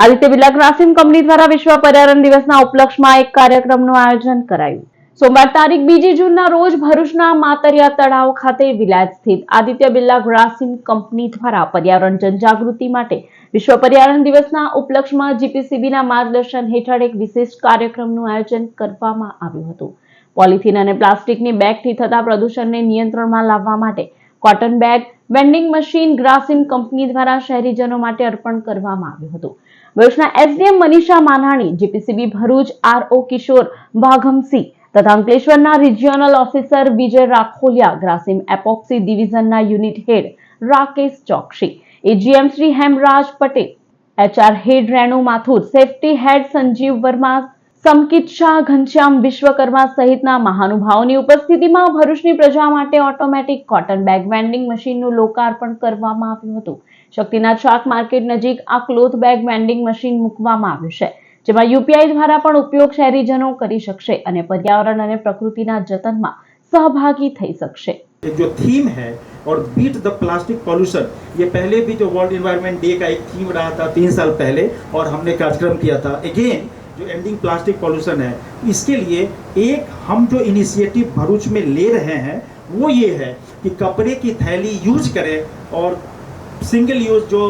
Aditya Birla Grasim company દ્વારા વિશ્વ પર્યાવરણ દિવસના ઉપલક્ષમાં એક કાર્યક્રમનું આયોજન કરાયું। સોમવાર તારીખ 2 જૂનના રોજ ભરૂચના માતરિયા તળાવ ખાતે વિલાયત સ્થિત આદિત્ય બિરલા ગ્રાસિમ કંપની દ્વારા પર્યાવરણ જનજાગૃતિ માટે વિશ્વ પર્યાવરણ દિવસના ઉપલક્ષમાં જીપીસીબીના માર્ગદર્શન હેઠળ એક વિશેષ કાર્યક્રમનું આયોજન કરવામાં આવ્યું હતું। પોલિથીન અને પ્લાસ્ટિકની બેગથી થતા પ્રદૂષણને નિયંત્રણમાં લાવવા માટે cotton bag vending machine Grasim company દ્વારા શહેરીજનો માટે અર્પણ કરવામાં આવ્યું હતું। ભરૂચના SDM Manisha Manani, GPCB Bharuch RO Kishor Bhagamsinh તથા અંકલેશ્વરના regional officer Vijay Rakholiya, Grasim epoxy ડિવિઝનના unit head Rakesh Choksi, AGM Shri Hemraj Patel, HR head Renu Mathur, safety head Sanjeev Verma, Samkit Shah, Ghanshyam Vishwakarma સહિતના મહાનુભાવોની ઉપસ્થિતિમાં ભરૂચની પ્રજા માટે ઓટોમેટિક કોટન બેગ વેન્ડિંગ મશીનનું લોકાર્પણ કરવામાં આવ્યું હતું। શક્તિનાથ શાક માર્કેટ નજીક આ ક્લોથ બેગ વેન્ડિંગ મશીન મૂકવામાં આવ્યું છે, જેમાં યુપીઆઈ દ્વારા પણ ઉપયોગ શહેરીજનો કરી શકશે અને પર્યાવરણ અને પ્રકૃતિના જતનમાં सहभागी થઈ શકશે। जो थीम है और बीट द प्लास्टिक पॉल्यूशन, ये पहले भी जो वर्ल्ड एनवायरनमेंट डे का एक थीम रहा था 3 साल पहले और हमने कार्यक्रम किया था। अगेन जो एंडिंग प्लास्टिक पॉल्यूशन है, इसके लिए एक हम जो इनिशिएटिव भरूच में ले रहे हैं वो ये है कि कपड़े की थैली यूज करें और सिंगल यूज जो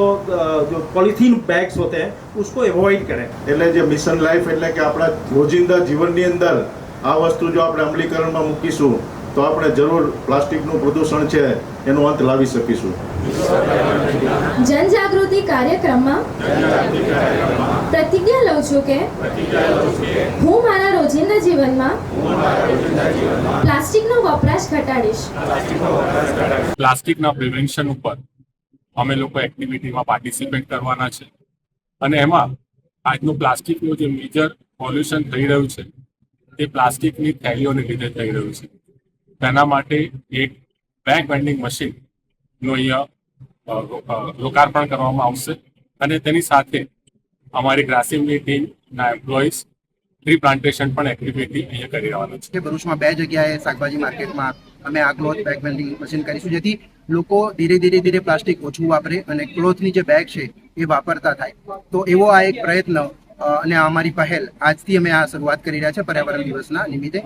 पॉलिथीन बैग्स होते हैं उसको एवॉइड करें। એટલે જે મિશન લાઈફ એટલે કે આપણા રોજિંદા જીવનની અંદર આ વસ્તુ જો આપણે અમલીકરણમાં મૂકીશું તો આપણે જરૂર પ્લાસ્ટિકનું પ્રદૂષણ છે એનો અંત લાવી શકીશું। જનજાગૃતિ કાર્યક્રમમાં પ્રતિજ્ઞા લઉં છું કે હું મારા રોજિંદા જીવનમાં પ્લાસ્ટિકનો વપરાશ ઘટાડીશ। પ્લાસ્ટિકના પ્રિવેન્શન ઉપર અમે લોકો એક્ટિવિટીમાં પાર્ટિસિપેટ કરવાના છે અને એમાં આજનું પ્લાસ્ટિકનું જે મેજર પોલ્યુશન થઈ રહ્યું છે તે પ્લાસ્ટિકની થેલીઓને લીધે થઈ રહ્યું છે। તેના માટે એક બેગ વેન્ડિંગ મશીનનું અહીંયા લોકાર્પણ કરવામાં આવશે અને તેની સાથે અમારી ગ્રાસિમની ટીમના એમ્પ્લોઈઝ ટ્રી પ્લાન્ટેશન પણ એક્ટિવિટી અહીંયા કરી રહેવાના છે। ભરૂચમાં 2 જગ્યાએ શાકભાજી માર્કેટમાં અમે આ ક્લોથ બેગ વેન્ડિંગ મશીન કરીશું, જેથી લોકો ધીરે પ્લાસ્ટિક ઓછું વાપરે અને ક્લોથની જે બેગ છે એ વાપરતા થાય। તો એવો આ એક પ્રયત્ન અને અમારી પહેલ આજથી અમે આ શરૂઆત કરી રહ્યા છે પર્યાવરણ દિવસના નિમિત્તે।